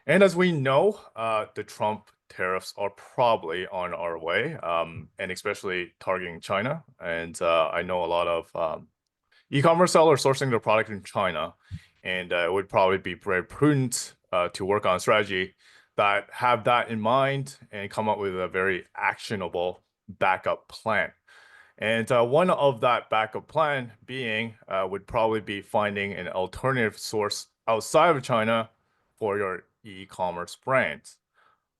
And as we know, the Trump tariffs are probably on our way, and especially targeting China. And I know a lot of e-commerce sellers sourcing their product in China, and it would probably be very prudent to work on a strategy that have that in mind and come up with a very actionable backup plan. And one of that backup plan being would probably be finding an alternative source outside of China for your e-commerce brands.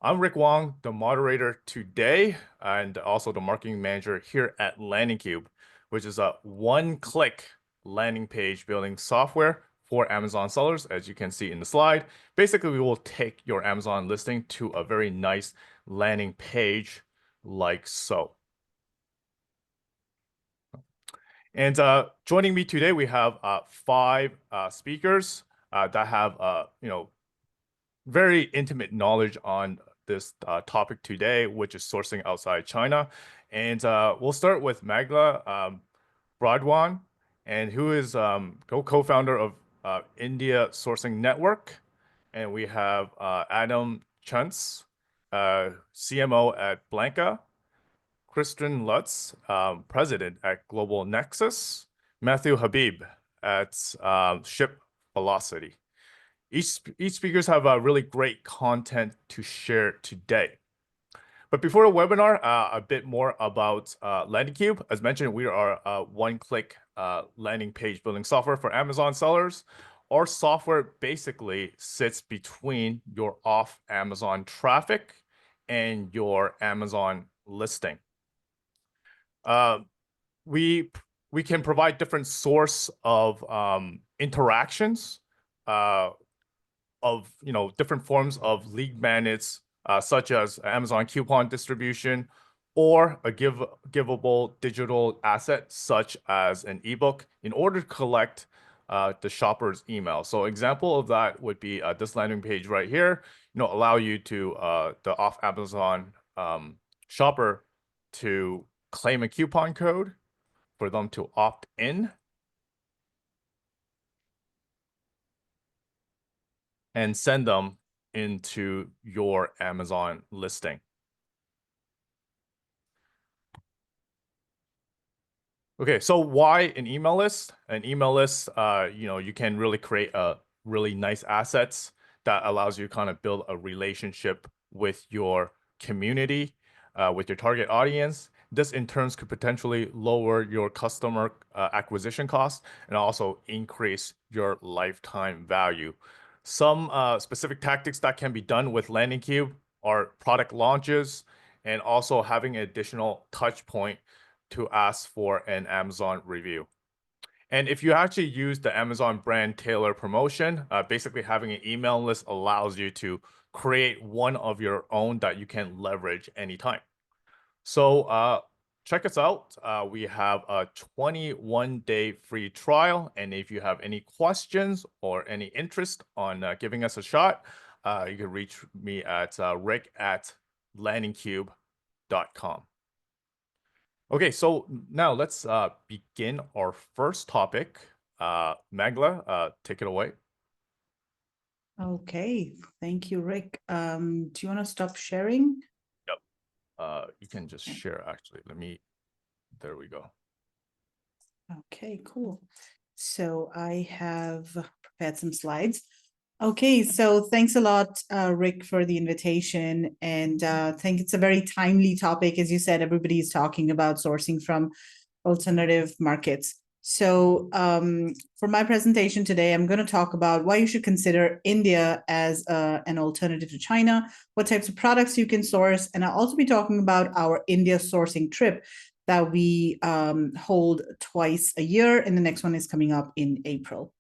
I'm Rick Wong, the moderator today, and also the marketing manager here at LandingCube, which is a one-click landing page building software for Amazon sellers, as you can see in the slide. Basically, we will take your Amazon listing to a very nice landing page like so. And joining me today, we have 5 speakers that have very intimate knowledge on this topic today, which is sourcing outside China. And we'll start with Meghla Bhardwaj, and who is co-founder of India Sourcing Network. And we have Adam Chuntz, CMO at Blanka, Katherine Lutz, president at Global Nexus, Matthew Habib at ShipVelocity. Each speakers have really great content to share today. But before the webinar, a bit more about LandingCube. As mentioned, we are a one-click landing page building software for Amazon sellers. Our software basically sits between your off-Amazon traffic and your Amazon listing. We can provide different source of interactions of different forms of lead magnets, such as Amazon coupon distribution, or a giveable digital asset such as an ebook, in order to collect the shopper's email. So example of that would be this landing page right here. Allow you to the off Amazon shopper to claim a coupon code for them to opt in and send them into your Amazon listing. Okay, so why an email list? An email list, you can really create a really nice assets that allows you to kind of build a relationship with your community, with your target audience. This in turn could potentially lower your customer acquisition costs and also increase your lifetime value. Some specific tactics that can be done with LandingCube are product launches and also having an additional touch point to ask for an Amazon review. And if you actually use the Amazon brand tailor promotion, basically having an email list allows you to create one of your own that you can leverage anytime. So check us out. We have a 21-day free trial. And if you have any questions or any interest on giving us a shot, you can reach me at rick@landingcube.com. Okay, so now let's begin our first topic. Meghla, take it away. Okay, thank you, Rick. Do you want to stop sharing? Yep. You can just share, actually. There we go. Okay, cool. So I have prepared some slides. Okay, so thanks a lot, Rick, for the invitation. And I think it's a very timely topic. As you said, everybody is talking about sourcing from alternative markets. So for my presentation today, I'm going to talk about why you should consider India as an alternative to China, what types of products you can source, and I'll also be talking about our India sourcing trip that we hold twice a year, and the next one is coming up in April.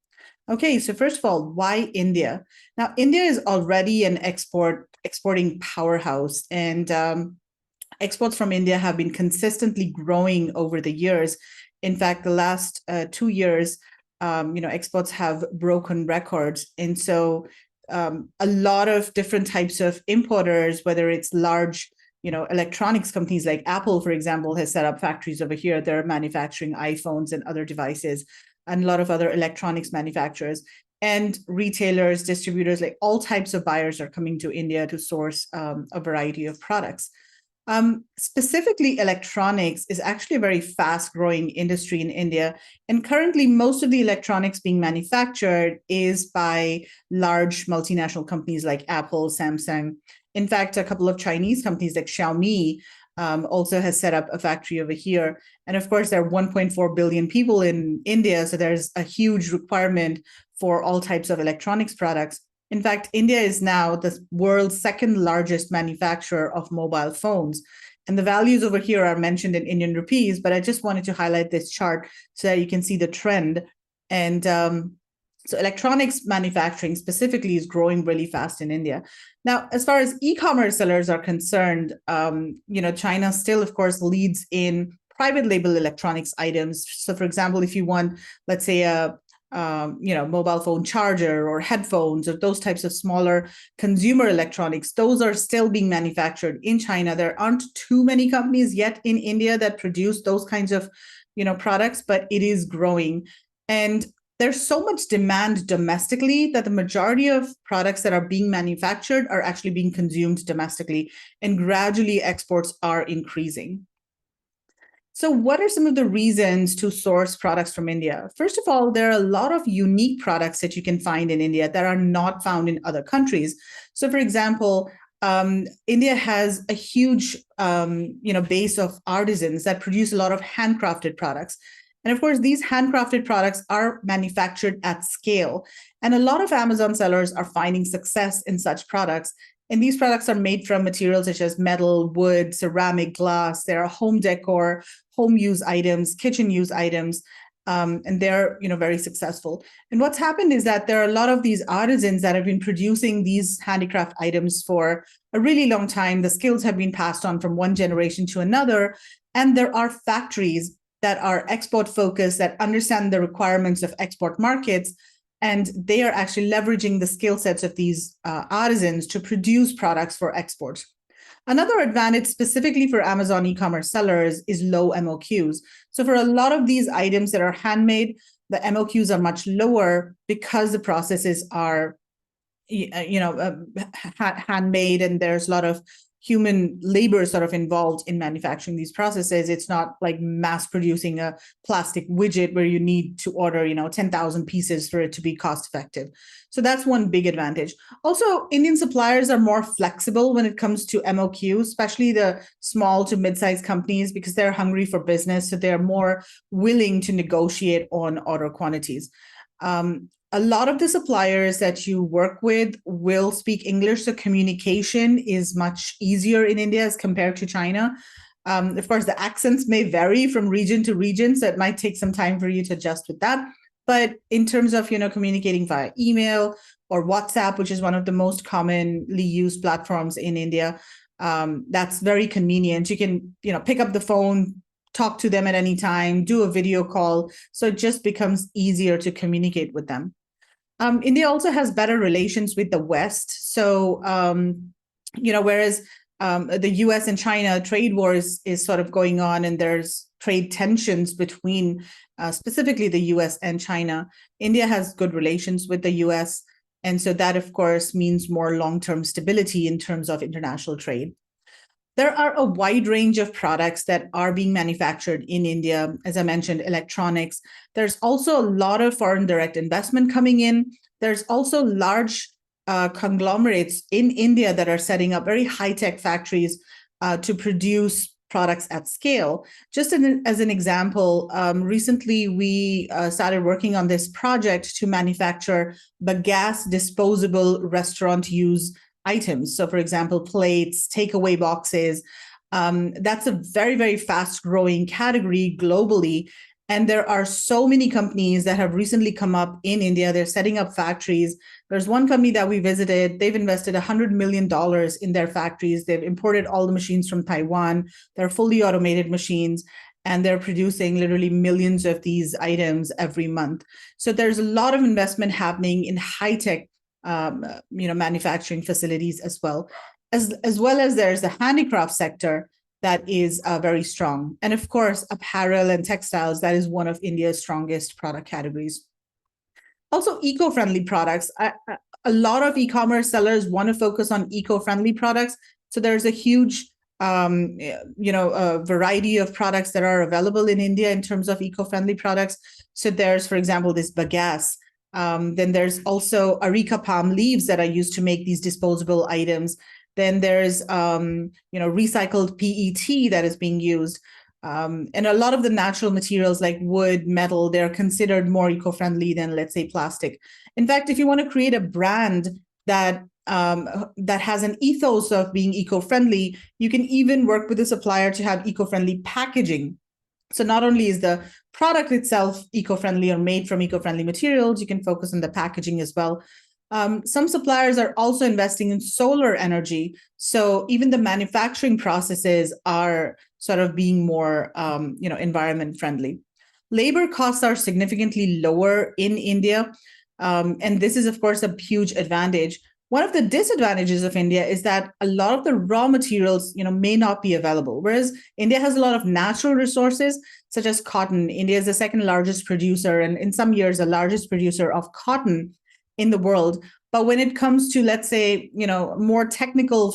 Okay, so first of all, why India? Now, India is already an exporting powerhouse, and exports from India have been consistently growing over the years. In fact, the last 2 years, exports have broken records. And so a lot of different types of importers, whether it's large, electronics companies like Apple, for example, has set up factories over here. They're manufacturing iPhones and other devices, and a lot of other electronics manufacturers. and retailers, distributors, like all types of buyers are coming to India to source a variety of products. Specifically, electronics is actually a very fast-growing industry in India. And currently, most of the electronics being manufactured is by large multinational companies like Apple, Samsung. In fact, a couple of Chinese companies like Xiaomi also has set up a factory over here. And of course, there are 1.4 billion people in India, so there's a huge requirement for all types of electronics products. In fact, India is now the world's second largest manufacturer of mobile phones. And the values over here are mentioned in Indian rupees, but I just wanted to highlight this chart so that you can see the trend. And so electronics manufacturing specifically is growing really fast in India. Now, as far as e-commerce sellers are concerned, China still, of course, leads in private label electronics items. So, for example, if you want, let's say, a mobile phone charger or headphones or those types of smaller consumer electronics, those are still being manufactured in China. There aren't too many companies yet in India that produce those kinds of, products, but it is growing. And there's so much demand domestically that the majority of products that are being manufactured are actually being consumed domestically, and gradually exports are increasing. So what are some of the reasons to source products from India? First of all, there are a lot of unique products that you can find in India that are not found in other countries. So for example, India has a huge base of artisans that produce a lot of handcrafted products. And of course, these handcrafted products are manufactured at scale. And a lot of Amazon sellers are finding success in such products. And these products are made from materials such as metal, wood, ceramic, glass. There are home decor, home use items, kitchen use items, and they're very successful. And what's happened is that there are a lot of these artisans that have been producing these handicraft items for a really long time. The skills have been passed on from one generation to another, and there are factories that are export focused, that understand the requirements of export markets, and they are actually leveraging the skill sets of these artisans to produce products for export. Another advantage specifically for Amazon e-commerce sellers is low MOQs. So for a lot of these items that are handmade, the MOQs are much lower because the processes are handmade, and there's a lot of human labor sort of involved in manufacturing these processes. It's not like mass producing a plastic widget where you need to order 10,000 pieces for it to be cost effective. So that's one big advantage. Also, Indian suppliers are more flexible when it comes to MOQ, especially the small to mid-sized companies, because they're hungry for business, so they're more willing to negotiate on order quantities. A lot of the suppliers that you work with will speak English, so communication is much easier in India as compared to China. Of course, the accents may vary from region to region, so it might take some time for you to adjust with that. But in terms of communicating via email or WhatsApp, which is one of the most commonly used platforms in India, that's very convenient. You can pick up the phone, talk to them at any time, do a video call, so it just becomes easier to communicate with them. India also has better relations with the West. So, whereas the US and China trade war is sort of going on, and there's trade tensions between specifically the US and China, India has good relations with the US. And so that, of course, means more long-term stability in terms of international trade. There are a wide range of products that are being manufactured in India. As I mentioned, electronics. There's also a lot of foreign direct investment coming in. There's also large conglomerates in India that are setting up very high-tech factories to produce products at scale. Just as an example, recently we started working on this project to manufacture the gas disposable restaurant use items. So for example, plates, takeaway boxes, that's a very, very fast growing category globally. And there are so many companies that have recently come up in India. They're setting up factories. There's one company that we visited. They've invested $100 million in their factories. They've imported all the machines from Taiwan. They're fully automated machines, and they're producing literally millions of these items every month. So there's a lot of investment happening in high-tech manufacturing facilities as well. As well as there's the handicraft sector that is very strong. And of course, apparel and textiles, that is one of India's strongest product categories. Also, eco-friendly products. A lot of e-commerce sellers want to focus on eco-friendly products. So there's a huge, variety of products that are available in India in terms of eco-friendly products. So there's, for example, this bagasse. Then there's also areca palm leaves that are used to make these disposable items. Then there's, recycled PET that is being used. And a lot of the natural materials like wood, metal, they're considered more eco-friendly than, let's say, plastic. In fact, if you want to create a brand that has an ethos of being eco-friendly, you can even work with a supplier to have eco-friendly packaging. So not only is the product itself eco-friendly or made from eco-friendly materials, you can focus on the packaging as well. Some suppliers are also investing in solar energy. So even the manufacturing processes are sort of being more, environment friendly. Labor costs are significantly lower in India. And this is, of course, a huge advantage. One of the disadvantages of India is that a lot of the raw materials, may not be available. Whereas India has a lot of natural resources, such as cotton. India is the second largest producer, and in some years, the largest producer of cotton in the world. But when it comes to, let's say, more technical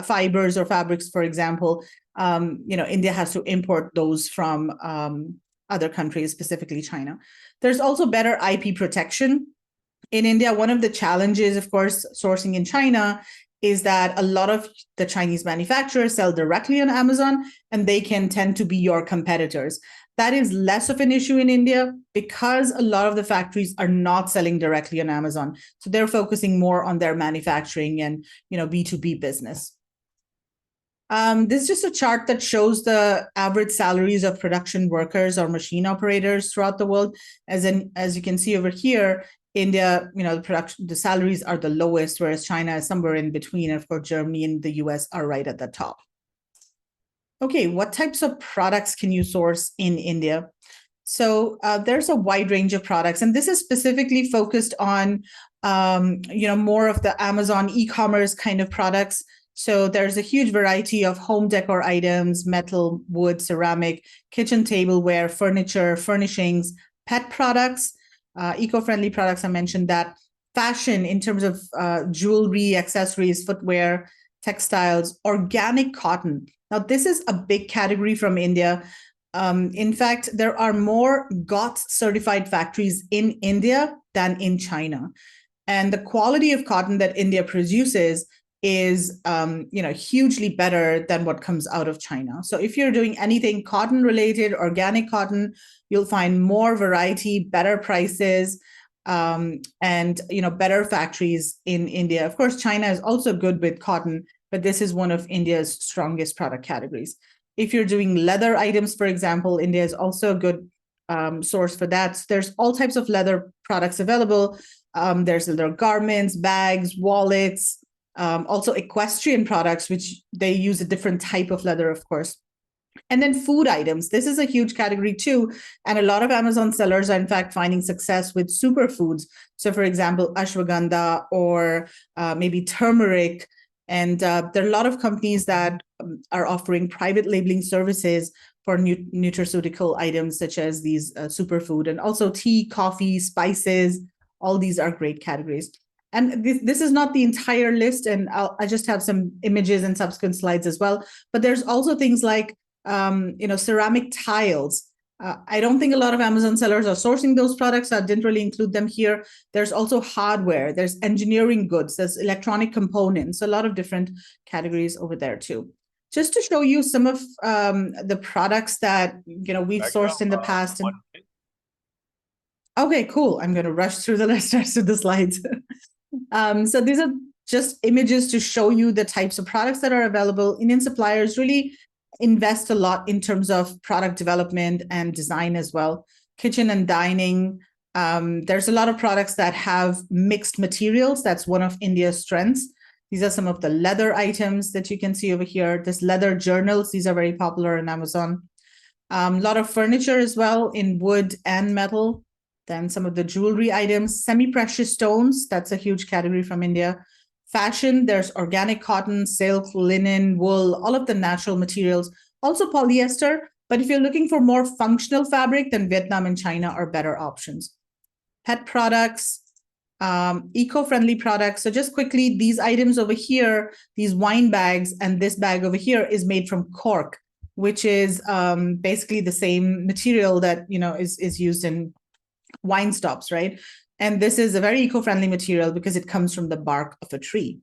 fibers or fabrics, for example, India has to import those from other countries, specifically China. There's also better IP protection. In India, one of the challenges, of course, sourcing in China is that a lot of the Chinese manufacturers sell directly on Amazon, and they can tend to be your competitors. That is less of an issue in India because a lot of the factories are not selling directly on Amazon. So they're focusing more on their manufacturing and, B2B business. This is just a chart that shows the average salaries of production workers or machine operators throughout the world. As you can see over here, India, the salaries are the lowest, whereas China is somewhere in between. And of course, Germany and the US are right at the top. Okay, what types of products can you source in India? So there's a wide range of products, and this is specifically focused on, more of the Amazon e-commerce kind of products. So there's a huge variety of home decor items, metal, wood, ceramic, kitchen tableware, furniture, furnishings, pet products, eco-friendly products. I mentioned that. Fashion in terms of jewelry, accessories, footwear, textiles, organic cotton. Now, this is a big category from India. In fact, there are more GOTS certified factories in India than in China. And the quality of cotton that India produces is, hugely better than what comes out of China. So if you're doing anything cotton related, organic cotton, you'll find more variety, better prices, and, better factories in India. Of course, China is also good with cotton, but this is one of India's strongest product categories. If you're doing leather items, for example, India is also a good source for that. So there's all types of leather products available. There's leather garments, bags, wallets, also equestrian products, which they use a different type of leather, of course. And then food items. This is a huge category too. And a lot of Amazon sellers are in fact finding success with superfoods. So for example, ashwagandha or maybe turmeric. And there are a lot of companies that are offering private labeling services for nutraceutical items such as these superfood, and also tea, coffee, spices. All these are great categories. And this is not the entire list, and I just have some images and subsequent slides as well. But there's also things like, ceramic tiles. I don't think a lot of Amazon sellers are sourcing those products. So I didn't really include them here. There's also hardware. There's engineering goods. There's electronic components. A lot of different categories over there too. Just to show you some of the products that we've sourced in the past. And okay, cool. I'm going to rush through the rest of the slides. So these are just images to show you the types of products that are available. Indian suppliers really invest a lot in terms of product development and design as well. Kitchen and dining. There's a lot of products that have mixed materials. That's one of India's strengths. These are some of the leather items that you can see over here. There's leather journals. These are very popular on Amazon. A lot of furniture as well in wood and metal. Then some of the jewelry items, semi-precious stones. That's a huge category from India. Fashion, there's organic cotton, silk, linen, wool, all of the natural materials. Also polyester. But if you're looking for more functional fabric, then Vietnam and China are better options. pet products, eco-friendly products. So just quickly, these items over here, these wine bags, and this bag over here is made from cork, which is basically the same material that is used in wine stops, right? And this is a very eco-friendly material because it comes from the bark of a tree.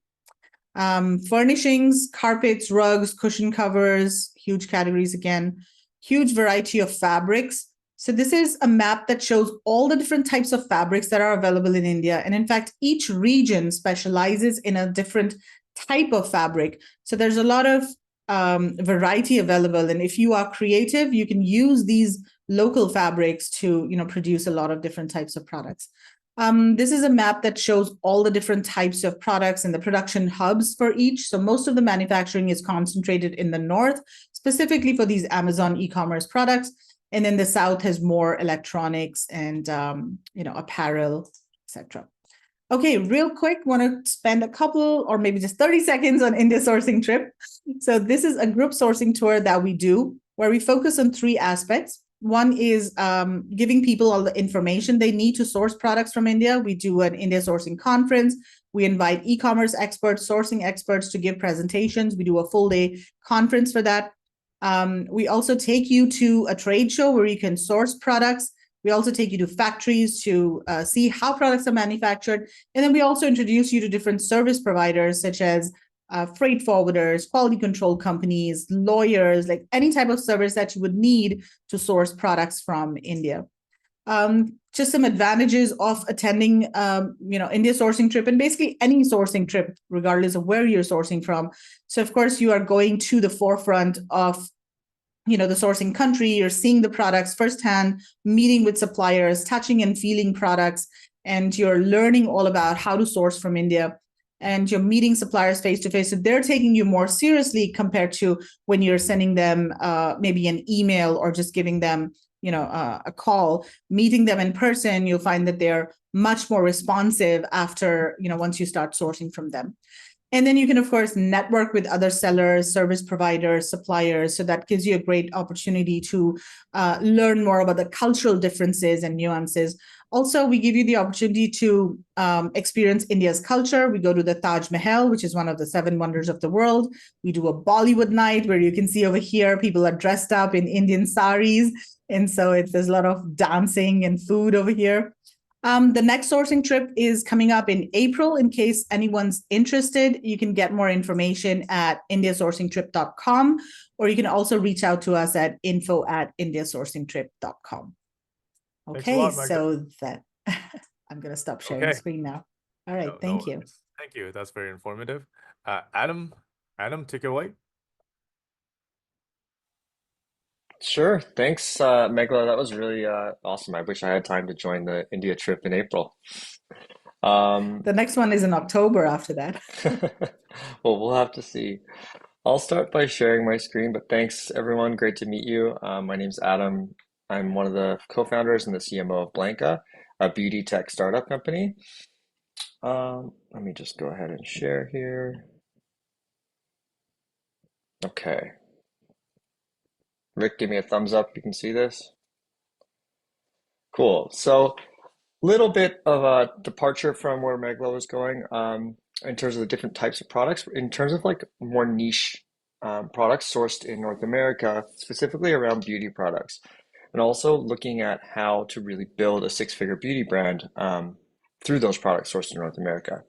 Furnishings, carpets, rugs, cushion covers, huge categories again, huge variety of fabrics. So this is a map that shows all the different types of fabrics that are available in India. And in fact, each region specializes in a different type of fabric. So there's a lot of variety available. And if you are creative, you can use these local fabrics to produce a lot of different types of products. This is a map that shows all the different types of products and the production hubs for each. So most of the manufacturing is concentrated in the north, specifically for these Amazon e-commerce products. And then the south has more electronics and apparel, etc. Okay, real quick, want to spend a couple or maybe just 30 seconds on India sourcing trip. So this is a group sourcing tour that we do where we focus on 3 aspects. One is giving people all the information they need to source products from India. We do an India sourcing conference. We invite e-commerce experts, sourcing experts to give presentations. We do a full day conference for that. We also take you to a trade show where you can source products. We also take you to factories to see how products are manufactured. And then we also introduce you to different service providers such as freight forwarders, quality control companies, lawyers, like any type of service that you would need to source products from India. Just some advantages of attending, India sourcing trip and basically any sourcing trip, regardless of where you're sourcing from. So of course you are going to the forefront of, the sourcing country. You're seeing the products firsthand, meeting with suppliers, touching and feeling products, and you're learning all about how to source from India. And you're meeting suppliers face to face. So they're taking you more seriously compared to when you're sending them maybe an email or just giving them, a call. Meeting them in person, you'll find that they're much more responsive after, once you start sourcing from them. And then you can, of course, network with other sellers, service providers, suppliers. So that gives you a great opportunity to learn more about the cultural differences and nuances. Also, we give you the opportunity to experience India's culture. We go to the Taj Mahal, which is one of the 7 wonders of the world. We do a Bollywood night where you can see over here, people are dressed up in Indian saris. And so there's a lot of dancing and food over here. The next sourcing trip is coming up in April. In case anyone's interested, you can get more information at indiasourcingtrip.com, or you can also reach out to us at info@indiasourcingtrip.com. Okay, so that I'm going to stop sharing screen now. All right, thank you. Thank you. That's very informative. Adam, take it away. Sure. Thanks, Meghla. That was really awesome. I wish I had time to join the India trip in April. The next one is in October after that. Well, we'll have to see. I'll start by sharing my screen, but thanks everyone. Great to meet you. My name's Adam. I'm one of the co-founders and the CMO of Blanka, a beauty tech startup company. Let me just go ahead and share here. Okay. Rick, give me a thumbs up. You can see this. Cool. So, little bit of a departure from where Meghla was going in terms of the different types of products. In terms of like more niche products sourced in North America, specifically around beauty products, and also looking at how to really build a 6-figure beauty brand through those products sourced in North America.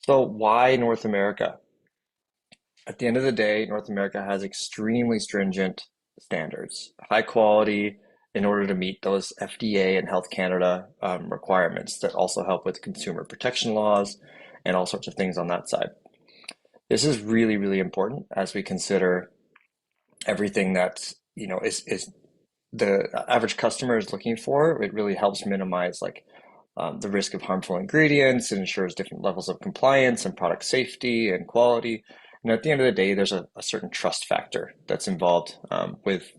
So, why North America? At the end of the day, North America has extremely stringent standards, high quality in order to meet those FDA and Health Canada requirements that also help with consumer protection laws and all sorts of things on that side. This is really, really important as we consider everything that is the average customer is looking for. It really helps minimize the risk of harmful ingredients. It ensures different levels of compliance and product safety and quality. And at the end of the day, there's a certain trust factor that's involved with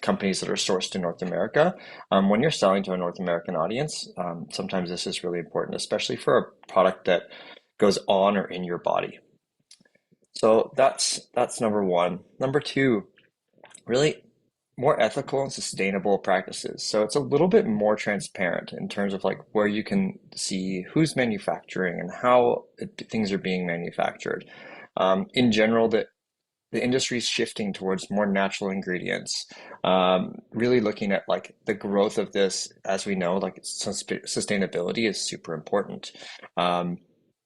companies that are sourced in North America. When you're selling to a North American audience, sometimes this is really important, especially for a product that goes on or in your body. So that's number one. Number two, really more ethical and sustainable practices. So it's a little bit more transparent in terms of like where you can see who's manufacturing and how things are being manufactured. In general, the industry is shifting towards more natural ingredients, really looking at like the growth of this. As we know, like sustainability is super important.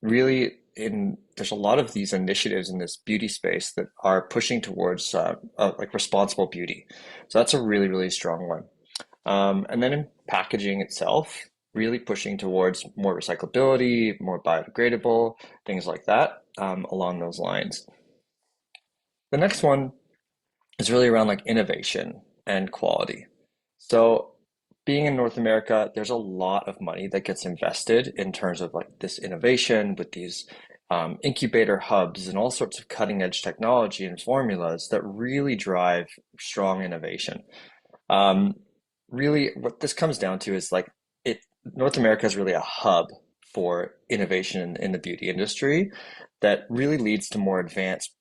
Really, there's a lot of these initiatives in this beauty space that are pushing towards like responsible beauty. So that's a really, really strong one. And then in packaging itself, really pushing towards more recyclability, more biodegradable, things like that, along those lines. The next one is really around like innovation and quality. So being in North America, there's a lot of money that gets invested in terms of like this innovation with these incubator hubs and all sorts of cutting edge technology and formulas that really drive strong innovation. Really, what this comes down to is like North America is really a hub for innovation in the beauty industry that really leads to more advanced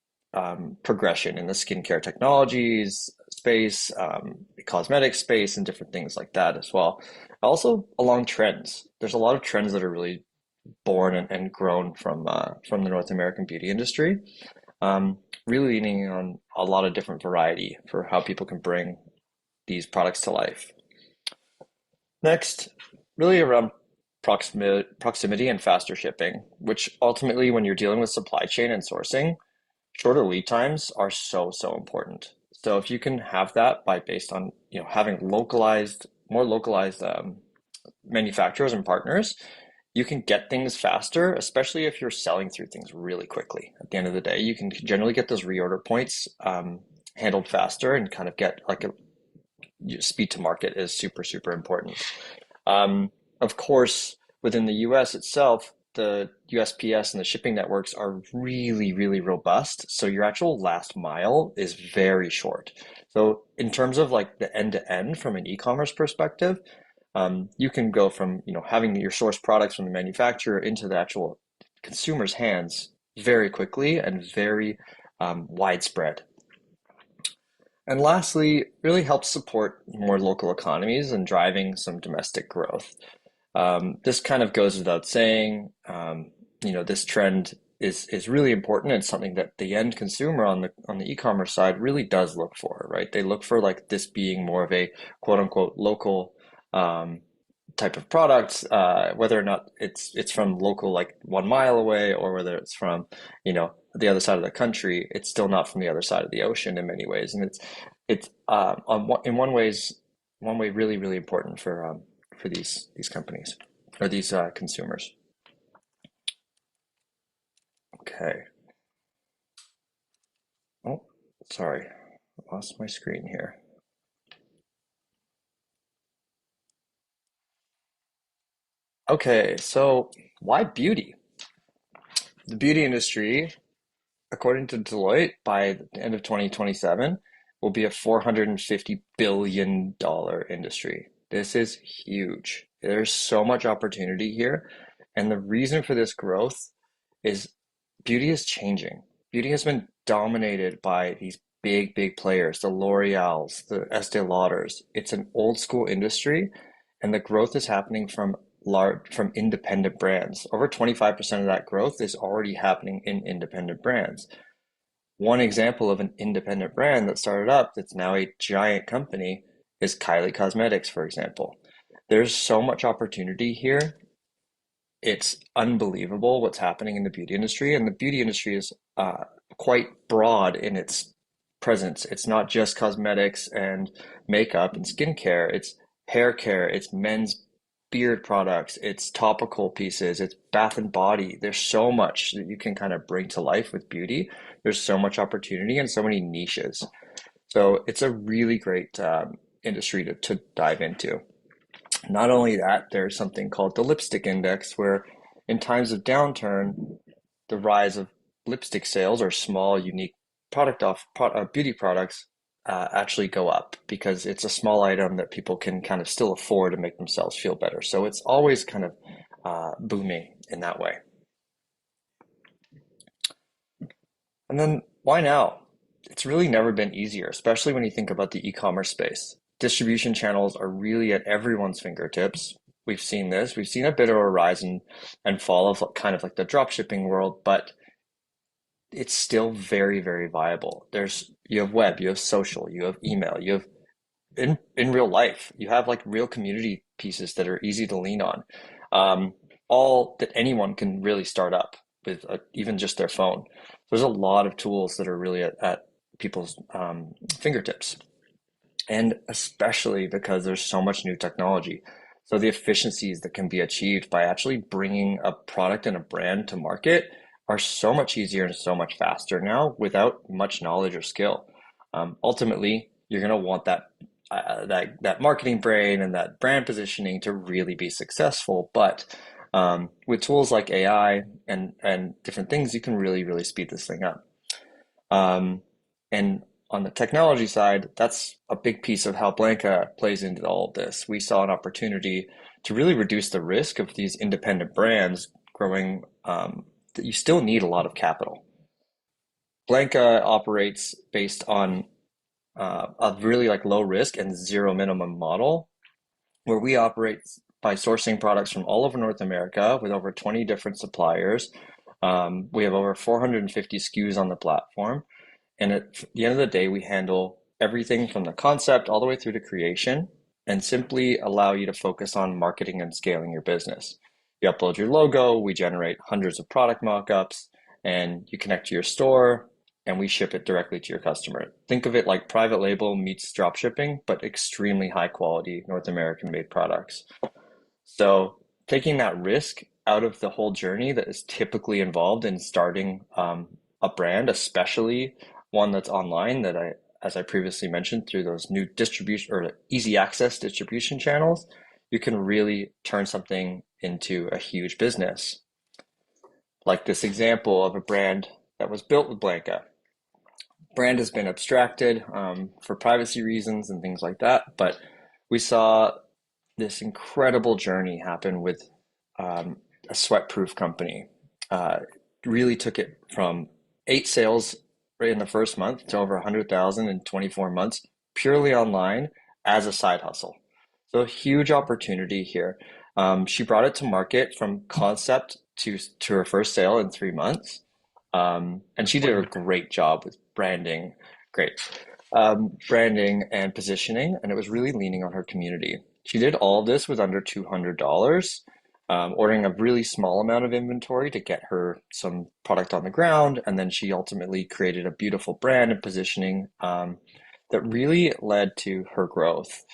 progression in the skincare technologies space, cosmetic space, and different things like that as well. Also, along trends, there's a lot of trends that are really born and grown from the North American beauty industry. Really leaning on a lot of different variety for how people can bring these products to life. Next, really around proximity and faster shipping, which ultimately, when you're dealing with supply chain and sourcing, shorter lead times are so, so important. So if you can have that based on having more localized manufacturers and partners, you can get things faster, especially if you're selling through things really quickly. At the end of the day, you can generally get those reorder points handled faster and kind of get like speed to market is super, super important. Of course, within the US itself, the USPS and the shipping networks are really, really robust. So your actual last mile is very short. So in terms of like the end to end from an e-commerce perspective, you can go from having your source products from the manufacturer into the actual consumer's hands very quickly and very widespread. And lastly, really helps support more local economies and driving some domestic growth. This kind of goes without saying. This trend is really important. It's something that the end consumer on the e-commerce side really does look for, right? They look for like this being more of a quote unquote local type of product, whether or not it's from local like 1 mile away, or whether it's from the other side of the country. It's still not from the other side of the ocean in many ways, and it's in one way really, really important for these companies or these consumers. Okay. Oh, sorry, I lost my screen here. Okay, so why beauty? The beauty industry, according to Deloitte, by the end of 2027, will be a $450 billion industry. This is huge. There's so much opportunity here. And the reason for this growth is beauty is changing. Beauty has been dominated by these big, big players, the L'Oreals, the Estee Lauders. It's an old school industry, and the growth is happening from independent brands. Over 25% of that growth is already happening in independent brands. One example of an independent brand that started up that's now a giant company is Kylie Cosmetics, for example. There's so much opportunity here. It's unbelievable what's happening in the beauty industry, and the beauty industry is quite broad in its presence. It's not just cosmetics and makeup and skincare. It's hair care, it's men's beard products, it's topical pieces, it's bath and body. There's so much that you can kind of bring to life with beauty. There's so much opportunity and so many niches. So it's a really great industry to dive into. Not only that, there's something called the lipstick index, where in times of downturn, the rise of lipstick sales or small, unique beauty products actually go up because it's a small item that people can kind of still afford to make themselves feel better. So it's always kind of booming in that way. And then why now? It's it's really never been easier, especially when you think about the e-commerce space. Distribution channels are really at everyone's fingertips. We've seen this. We've seen a bit of a rise and fall of kind of like the drop shipping world, but it's still very, very viable. You have web, you have social, you have email, you have in real life, you have like real community pieces that are easy to lean on. All that anyone can really start up with even just their phone. There's a lot of tools that are really at people's fingertips, and especially because there's so much new technology. So the efficiencies that can be achieved by actually bringing a product and a brand to market are so much easier and so much faster now without much knowledge or skill. Ultimately, you're going to want that marketing brain and that brand positioning to really be successful. But with tools like AI and different things, you can really speed this thing up. And on the technology side, that's a big piece of how Blanka plays into all of this. We saw an opportunity to really reduce the risk of these independent brands growing, that you still need a lot of capital. Blanka operates based on a really like low risk and zero minimum model, where we operate by sourcing products from all over North America with over 20 different suppliers. We have over 450 SKUs on the platform. And at the end of the day, we handle everything from the concept all the way through to creation and simply allow you to focus on marketing and scaling your business. You upload your logo, we generate hundreds of product mockups, and you connect to your store, and we ship it directly to your customer. Think of it like private label meets drop shipping, but extremely high quality North American made products. So taking that risk out of the whole journey that is typically involved in starting a brand, especially one that's online, as I previously mentioned, through those new distribution or easy access distribution channels, you can really turn something into a huge business. Like this example of a brand that was built with Blanka. Brand has been abstracted for privacy reasons and things like that, but we saw this incredible journey happen with a sweat-proof company. Really took it from 8 sales right in the first month to over 100,000 in 24 months, purely online as a side hustle. So a huge opportunity here. She brought it to market from concept to her first sale in 3 months. And she did a great job with branding, branding and positioning, and it was really leaning on her community. She did all of this with under $200, ordering a really small amount of inventory to get her some product on the ground. And then she ultimately created a beautiful brand and positioning that really led to her growth.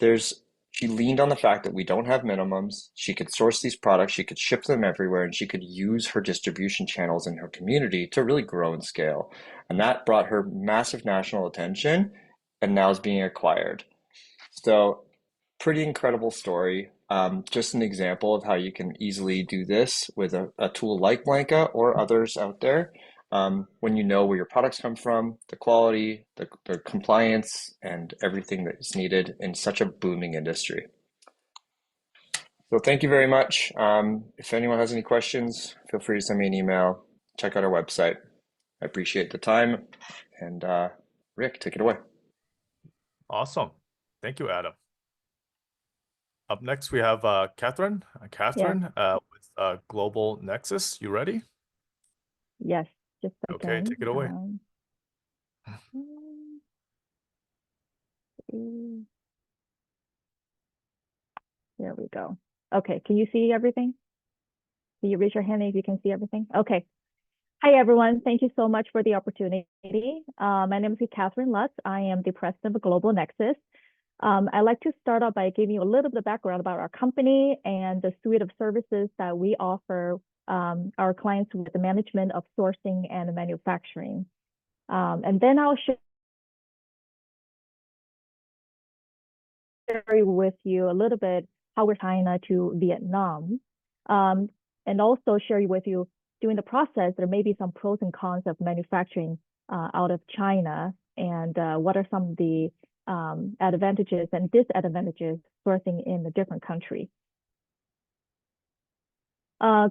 She leaned on the fact that we don't have minimums. She could source these products, she could ship them everywhere, and she could use her distribution channels in her community to really grow and scale. And that brought her massive national attention and now is being acquired. So pretty incredible story. Just an example of how you can easily do this with a tool like Blanka or others out there. When you know where your products come from, the quality, the compliance, and everything that is needed in such a booming industry. So thank you very much. If anyone has any questions, feel free to send me an email. Check out our website. I appreciate the time. And Rick, take it away. Awesome. Thank you, Adam. Up next, we have Katherine. Katherine with Global Nexus. You ready? Yes, just a Okay, second. take it away. There we go. Okay, can you see everything? Can you raise your hand if you can see everything? Okay. Hi, everyone. Thank you so much for the opportunity. My name is Katherine Lutz. I am the president of Global Nexus. I'd like to start off by giving you a little bit of background about our company and the suite of services that we offer our clients with the management of sourcing and manufacturing. And then I'll share with you a little bit how we're China to Vietnam, and also share with you during the process, there may be some pros and cons of manufacturing out of China, and what are some of the advantages and disadvantages sourcing in a different country.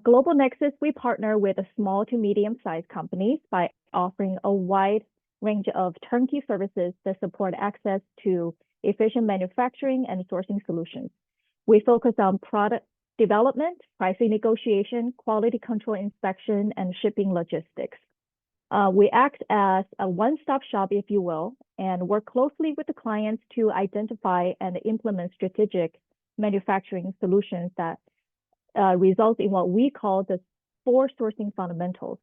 Global Nexus, we partner with small to medium-sized companies by offering a wide range of turnkey services that support access to efficient manufacturing and sourcing solutions. We focus on product development, pricing negotiation, quality control inspection, and shipping logistics. We act as a one-stop shop, if you will, and work closely with the clients to identify and implement strategic manufacturing solutions that result in what we call the 4 sourcing fundamentals: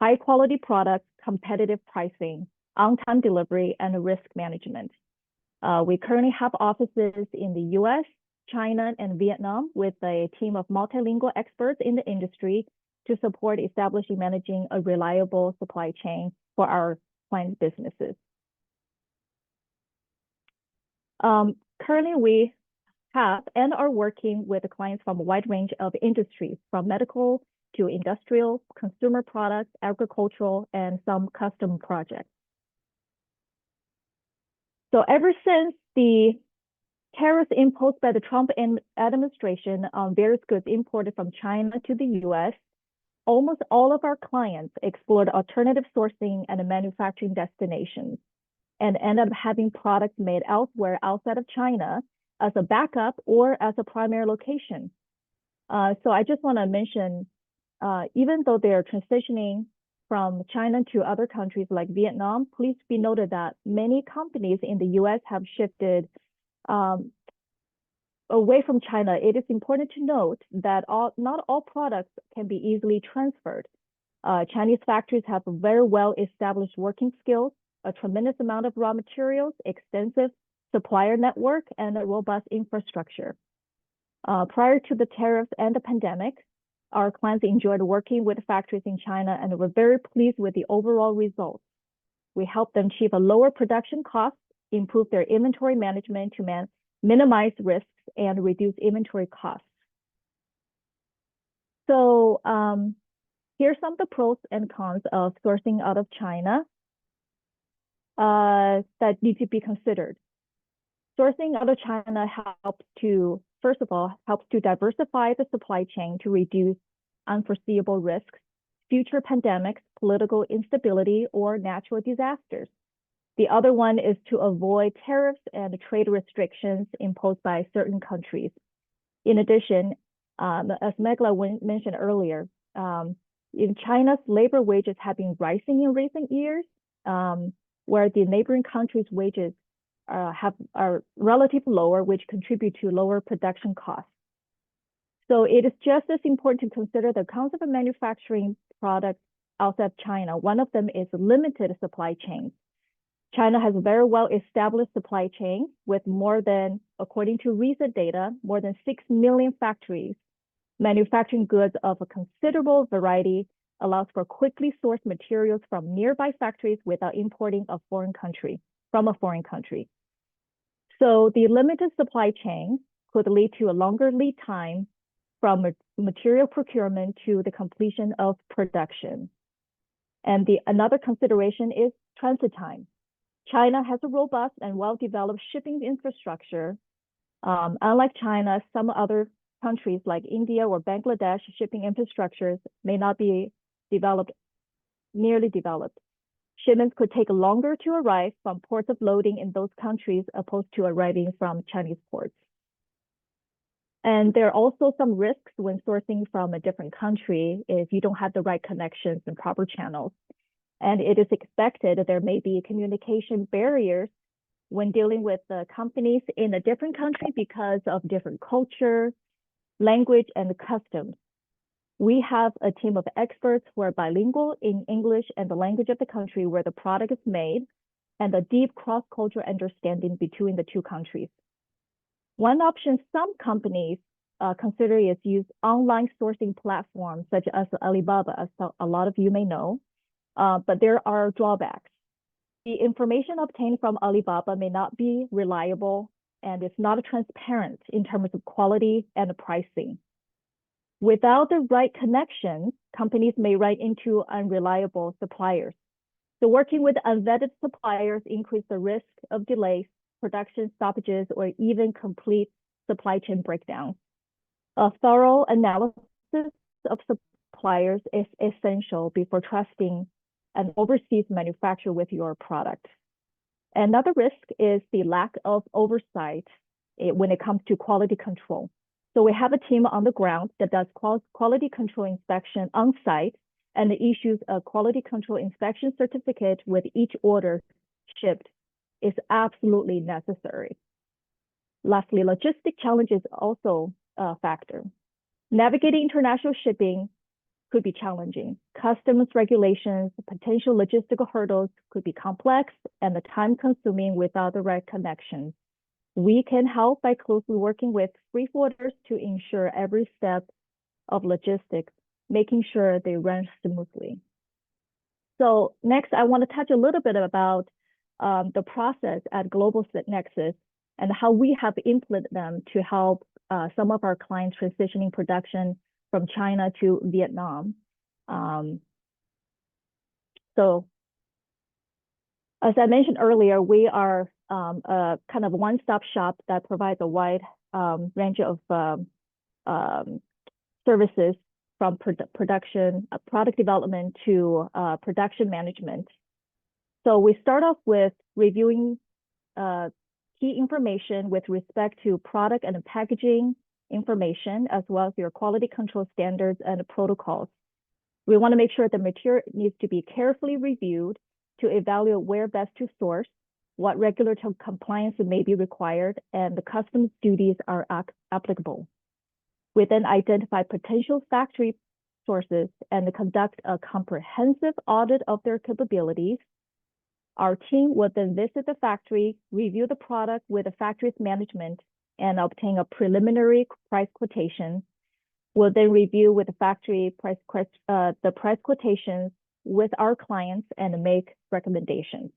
high quality products, competitive pricing, on-time delivery, and risk management. We currently have offices in the US, China, and Vietnam with a team of multilingual experts in the industry to support establishing, managing a reliable supply chain for our client businesses. Currently, we have and are working with the clients from a wide range of industries, from medical to industrial, consumer products, agricultural, and some custom projects. So ever since the tariffs imposed by the Trump administration on various goods imported from China to the US, almost all of our clients explored alternative sourcing and manufacturing destinations and end up having products made elsewhere outside of China as a backup or as a primary location. So I just want to mention, even though they're transitioning from China to other countries like Vietnam, please be noted that many companies in the US have shifted away from China. It is important to note that not all products can be easily transferred. Chinese factories have very well-established working skills, a tremendous amount of raw materials, extensive supplier network, and a robust infrastructure. Prior to the tariffs and the pandemic, our clients enjoyed working with factories in China and were very pleased with the overall results. We helped them achieve a lower production cost, improve their inventory management to minimize risks, and reduce inventory costs. So here's some of the pros and cons of sourcing out of China that need to be considered. Sourcing out of China helps to, first of all, helps to diversify the supply chain to reduce unforeseeable risks, future pandemics, political instability, or natural disasters. The other one is to avoid tariffs and trade restrictions imposed by certain countries. In addition, as Meghla mentioned earlier, in China's labor wages have been rising in recent years, where the neighboring countries' wages are relatively lower, which contribute to lower production costs. So it is just as important to consider the concept of manufacturing products outside China. One of them is limited supply chains. China has a very well-established supply chain with more than, according to recent data, more than 6 million factories. Manufacturing goods of a considerable variety allows for quickly sourced materials from nearby factories without importing from a foreign country. So the limited supply chain could lead to a longer lead time from material procurement to the completion of production. And another consideration is transit time. China has a robust and well-developed shipping infrastructure. Unlike China, some other countries like India or Bangladesh, shipping infrastructures may not be nearly developed. Shipments could take longer to arrive from ports of loading in those countries opposed to arriving from Chinese ports. And there are also some risks when sourcing from a different country if you don't have the right connections and proper channels. And it is expected that there may be communication barriers when dealing with the companies in a different country because of different culture, language, and customs. We have a team of experts who are bilingual in English and the language of the country where the product is made, and a deep cross-cultural understanding between the two countries. One option some companies consider is use online sourcing platforms such as Alibaba, as a lot of you may know, but there are drawbacks. The information obtained from Alibaba may not be reliable, and it's not transparent in terms of quality and pricing. Without the right connections, companies may run into unreliable suppliers. So working with unvetted suppliers increase the risk of delays, production stoppages, or even complete supply chain breakdowns. A thorough analysis of suppliers is essential before trusting and overseas manufacture with your product. Another risk is the lack of oversight when it comes to quality control. So we have a team on the ground that does quality control inspection on site and issues a quality control inspection certificate with each order shipped is absolutely necessary. Lastly, logistic challenges also a factor. Navigating international shipping could be challenging. Customs regulations, potential logistical hurdles could be complex and time-consuming without the right connections. We can help by closely working with freight forwarders to ensure every step of logistics, making sure they run smoothly. So next, I want to touch a little bit about the process at Global Nexus and how we have implemented them to help some of our clients transitioning production from China to Vietnam. So as I mentioned earlier, we are a kind of one-stop shop that provides a wide range of services from production, product development to production management. So we start off with reviewing key information with respect to product and packaging information, as well as your quality control standards and protocols. We want to make sure the material needs to be carefully reviewed to evaluate where best to source, what regulatory compliance may be required, and the customs duties are applicable. We then identify potential factory sources and conduct a comprehensive audit of their capabilities. Our team will then visit the factory, review the product with the factory's management, and obtain a preliminary price quotation. We'll then review with the factory the price quotations with our clients and make recommendations.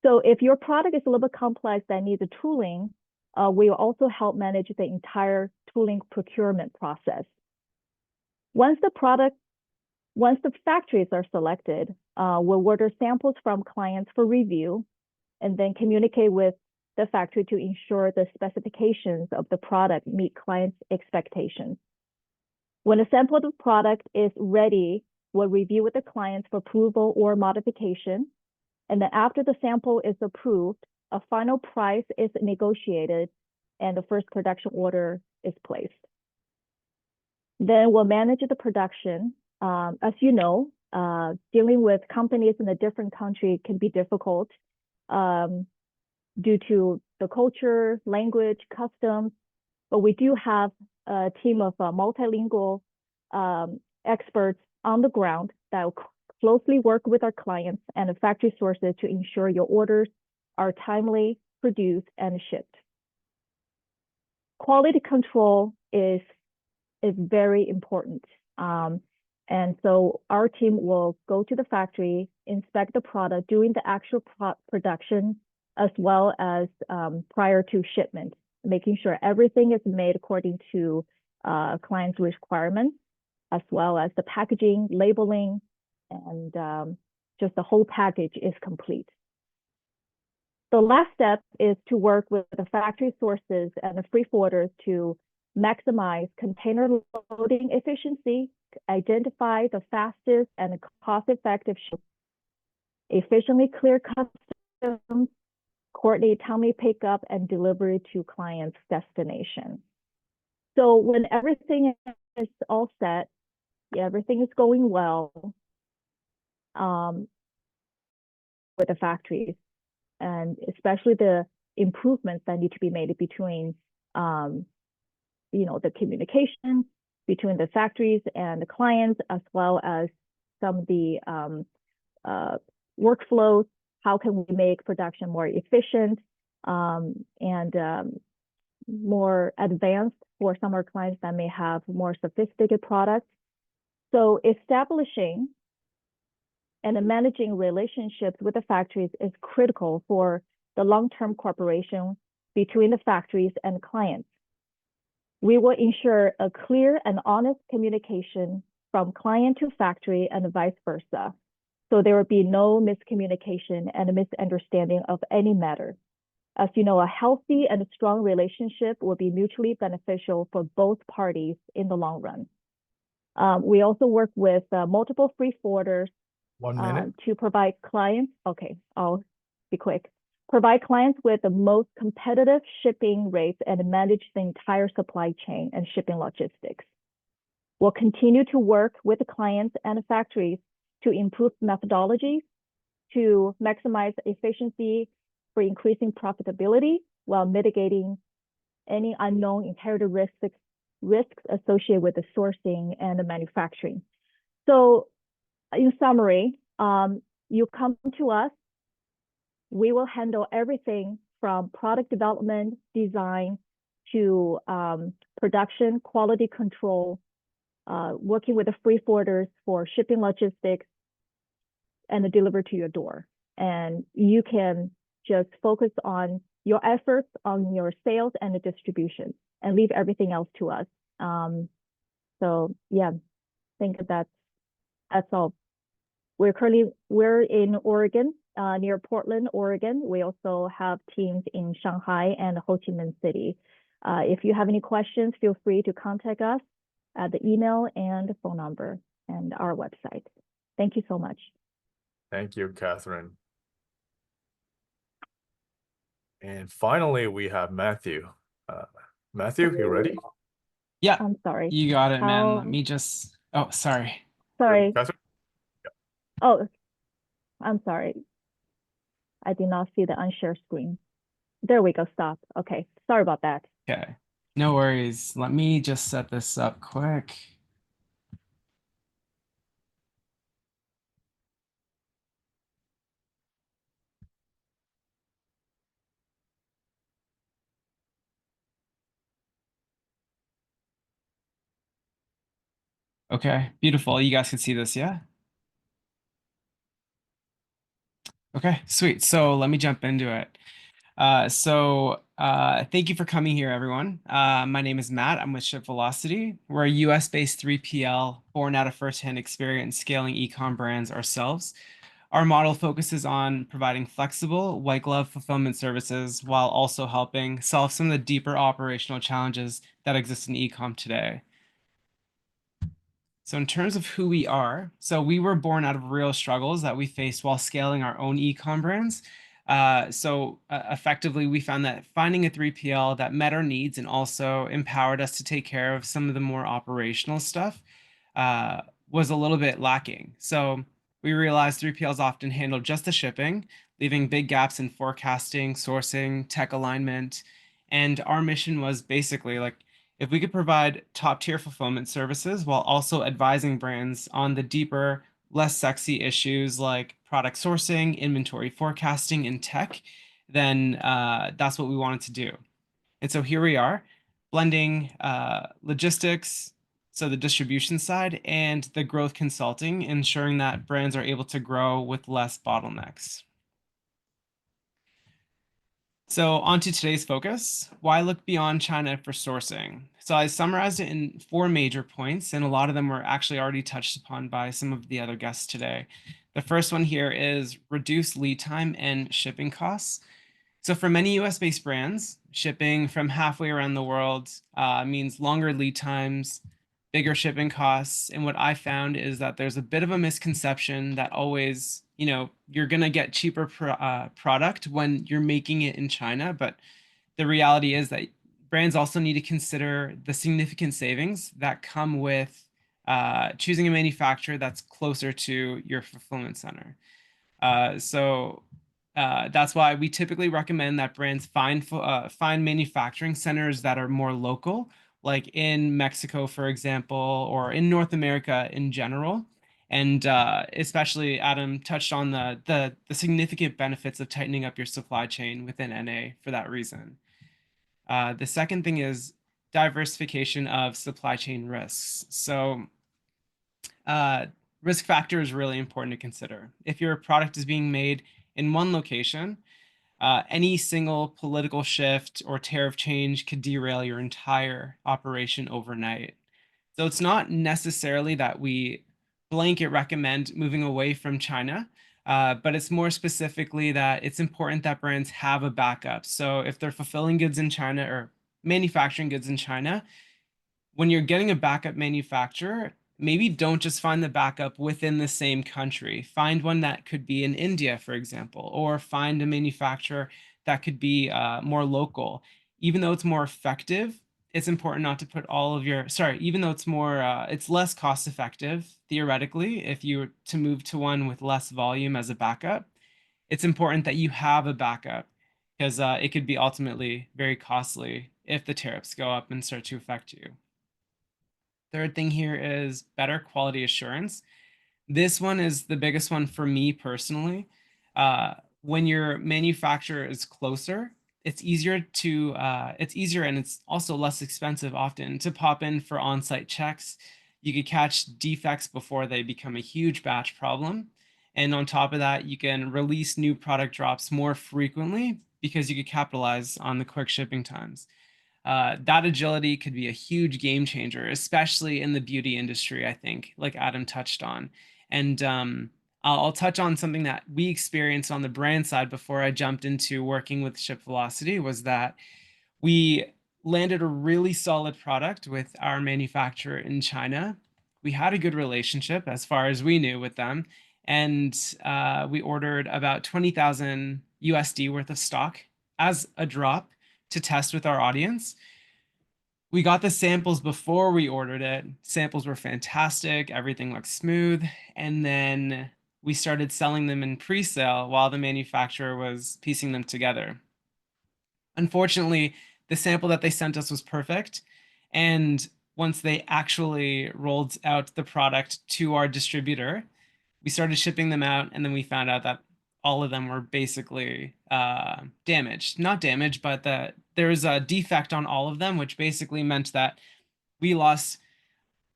So if your product is a little bit complex that needs a tooling, we will also help manage the entire tooling procurement process. Once the factories are selected, we'll order samples from clients for review and then communicate with the factory to ensure the specifications of the product meet clients' expectations. When a sample of the product is ready, we'll review with the clients for approval or modification. And then after the sample is approved, a final price is negotiated and the first production order is placed. Then we'll manage the production. As you know, dealing with companies in a different country can be difficult due to the culture, language, customs, but we do have a team of multilingual experts on the ground that will closely work with our clients and the factory sources to ensure your orders are timely produced and shipped. Quality control is very important. And so our team will go to the factory, inspect the product during the actual production, as well as prior to shipment, making sure everything is made according to client's requirements, as well as the packaging, labeling, and just the whole package is complete. The last step is to work with the factory sources and the freight forwarders to maximize container loading efficiency, identify the fastest and cost-effective shipment, efficiently clear customs, coordinate timely pickup and delivery to client's destination. So when everything is all set, everything is going well with the factories, and especially the improvements that need to be made between the communication between the factories and the clients, as well as some of the workflows. How can we make production more efficient and more advanced for some of our clients that may have more sophisticated products? So establishing and managing relationships with the factories is critical for the long-term cooperation between the factories and clients. We will ensure a clear and honest communication from client to factory and vice versa, so there will be no miscommunication and misunderstanding of any matter. As you know, a healthy and strong relationship will be mutually beneficial for both parties in the long run. We also work with multiple freight forwarders 1 minute. to provide clients. Okay, I'll be quick. Provide clients with the most competitive shipping rates and manage the entire supply chain and shipping logistics. We'll continue to work with the clients and the factories to improve methodologies, to maximize efficiency for increasing profitability while mitigating any unknown inherited risks associated with the sourcing and the manufacturing. So in summary, you come to us, we will handle everything from product development, design, to production, quality control, working with the freight forwarders for shipping logistics, and deliver to your door. And you can just focus on your efforts on your sales and the distribution and leave everything else to us. So yeah, I think that's all. We're in Oregon, near Portland, Oregon. We also have teams in Shanghai and Ho Chi Minh City. If you have any questions, feel free to contact us at the email and the phone number and our website. Thank you so much. Thank you, Katherine. And finally, we have Matthew. Matthew, you ready? Yeah, I'm sorry. you got it, man. How- Let me just, oh, sorry. Sorry. Katherine? Oh, I'm sorry. I did not see the unshare screen. There we go. Stop. Okay. Sorry about that. Okay, no worries. Let me just set this up quick. Okay, beautiful. You guys can see this, yeah? Okay, sweet. So let me jump into it. Thank you for coming here, everyone. My name is Matt. I'm with ShipVelocity. We're a US-based 3PL born out of firsthand experience scaling e-com brands ourselves. Our model focuses on providing flexible, white glove fulfillment services while also helping solve some of the deeper operational challenges that exist in e-com today. So in terms of who we are, so we were born out of real struggles that we faced while scaling our own e-com brands. Effectively, we found that finding a 3PL that met our needs and also empowered us to take care of some of the more operational stuff was a little bit lacking. So we realized 3PLs often handle just the shipping, leaving big gaps in forecasting, sourcing, tech alignment. And our mission was basically like, if we could provide top-tier fulfillment services while also advising brands on the deeper, less sexy issues like product sourcing, inventory forecasting, and tech, then that's what we wanted to do. And so here we are, blending logistics, so the distribution side, and the growth consulting, ensuring that brands are able to grow with less bottlenecks. So on to today's focus, why look beyond China for sourcing? So I summarized it in 4 major points, and a lot of them were actually already touched upon by some of the other guests today. The first one here is reduce lead time and shipping costs. So for many US-based brands, shipping from halfway around the world means longer lead times, bigger shipping costs. And what I found is that there's a bit of a misconception that always, you're going to get cheaper product when you're making it in China. But the reality is that brands also need to consider the significant savings that come with choosing a manufacturer that's closer to your fulfillment center. That's why we typically recommend that brands find manufacturing centers that are more local, like in Mexico, for example, or in North America in general. And especially Adam touched on the significant benefits of tightening up your supply chain within NA for that reason. The second thing is diversification of supply chain risks. So risk factor is really important to consider. If your product is being made in one location, any single political shift or tariff change could derail your entire operation overnight. So it's not necessarily that we blanket recommend moving away from China, but it's more specifically that it's important that brands have a backup. So if they're fulfilling goods in China or manufacturing goods in China, when you're getting a backup manufacturer, maybe don't just find the backup within the same country. Find one that could be in India, for example, or find a manufacturer that could be more local. Even though it's more effective, it's important not to put all of your, even though it's more, it's less cost effective, theoretically, if you were to move to one with less volume as a backup, it's important that you have a backup because it could be ultimately very costly if the tariffs go up and start to affect you. Third thing here is better quality assurance. This one is the biggest one for me personally. When your manufacturer is closer, it's easier and it's also less expensive often to pop in for on-site checks. You could catch defects before they become a huge batch problem. And on top of that, you can release new product drops more frequently because you could capitalize on the quick shipping times. That agility could be a huge game changer, especially in the beauty industry, I think, like Adam touched on. And I'll touch on something that we experienced on the brand side before I jumped into working with ShipVelocity, was that we landed a really solid product with our manufacturer in China. We had a good relationship as far as we knew with them. And we ordered about 20,000 USD worth of stock as a drop to test with our audience. We got the samples before we ordered it. Samples were fantastic. Everything looked smooth. And then we started selling them in pre-sale while the manufacturer was piecing them together. Unfortunately, the sample that they sent us was perfect. And once they actually rolled out the product to our distributor, we started shipping them out, and then we found out that all of them were basically damaged. Not damaged, but there was a defect on all of them, which basically meant that we lost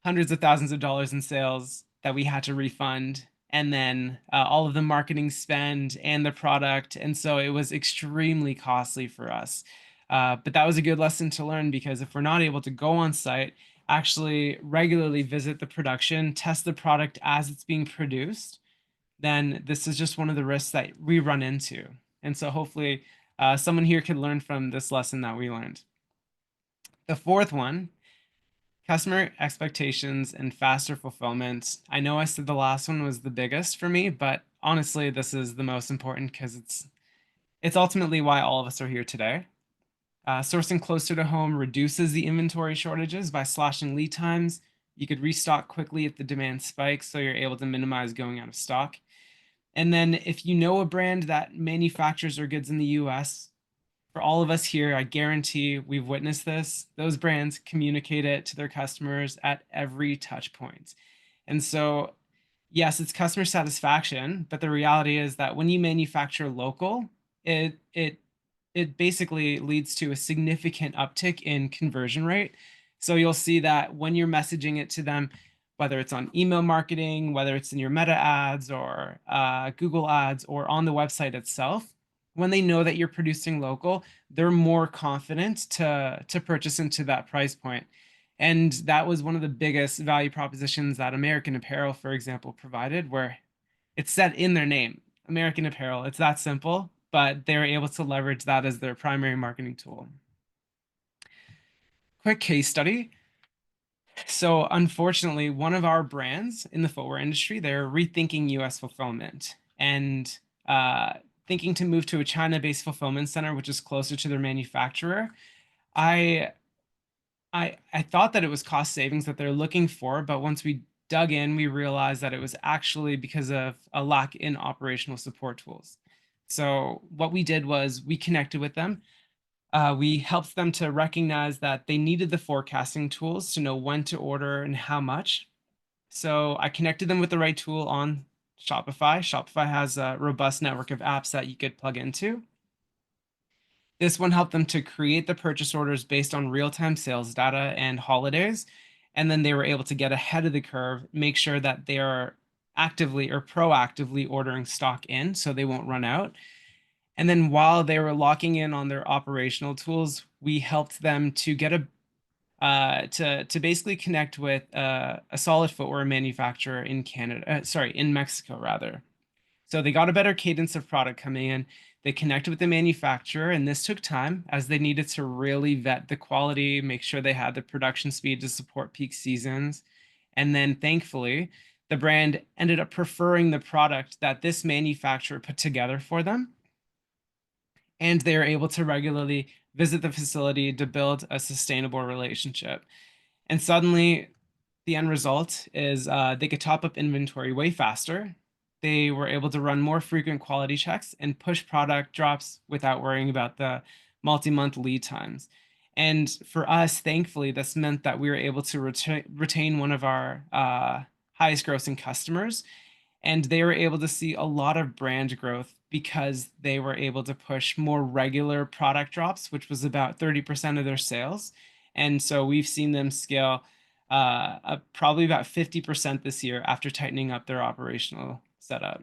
hundreds of thousands of dollars in sales that we had to refund, and then all of the marketing spend and the product. And so it was extremely costly for us. But that was a good lesson to learn, because if we're not able to go on site, actually regularly visit the production, test the product as it's being produced, then this is just one of the risks that we run into. And so hopefully someone here could learn from this lesson that we learned. The fourth one, customer expectations and faster fulfillment. I know I said the last one was the biggest for me, but honestly, this is the most important because it's ultimately why all of us are here today. Sourcing closer to home reduces the inventory shortages by slashing lead times. You could restock quickly if the demand spikes, so you're able to minimize going out of stock. And then if you know a brand that manufactures their goods in the US, for all of us here, I guarantee we've witnessed this. Those brands communicate it to their customers at every touch point. And so, yes, it's customer satisfaction, but the reality is that when you manufacture local, it basically leads to a significant uptick in conversion rate. So you'll see that when you're messaging it to them, whether it's on email marketing, whether it's in your meta ads or Google ads or on the website itself, when they know that you're producing local, they're more confident to purchase into that price point. And that was one of the biggest value propositions that American Apparel, for example, provided, where it's said in their name, American Apparel. It's that simple, but they were able to leverage that as their primary marketing tool. Quick case study. So unfortunately, one of our brands in the footwear industry, they're rethinking US fulfillment and thinking to move to a China-based fulfillment center, which is closer to their manufacturer. I thought that it was cost savings that they're looking for, but once we dug in, we realized that it was actually because of a lack in operational support tools. So what we did was we connected with them. We helped them to recognize that they needed the forecasting tools to know when to order and how much. So I connected them with the right tool on Shopify. Shopify has a robust network of apps that you could plug into. This one helped them to create the purchase orders based on real-time sales data and holidays. And then they were able to get ahead of the curve, make sure that they are actively or proactively ordering stock in so they won't run out. And then while they were locking in on their operational tools, we helped them to get to basically connect with a solid footwear manufacturer in in Mexico rather. So they got a better cadence of product coming in. They connected with the manufacturer, and this took time as they needed to really vet the quality, make sure they had the production speed to support peak seasons. And then thankfully, the brand ended up preferring the product that this manufacturer put together for them. And they are able to regularly visit the facility to build a sustainable relationship. And suddenly, the end result is they could top up inventory way faster. They were able to run more frequent quality checks and push product drops without worrying about the multi-month lead times. And for us, thankfully, this meant that we were able to retain one of our highest grossing customers. And they were able to see a lot of brand growth because they were able to push more regular product drops, which was about 30% of their sales. And so we've seen them scale probably about 50% this year after tightening up their operational setup.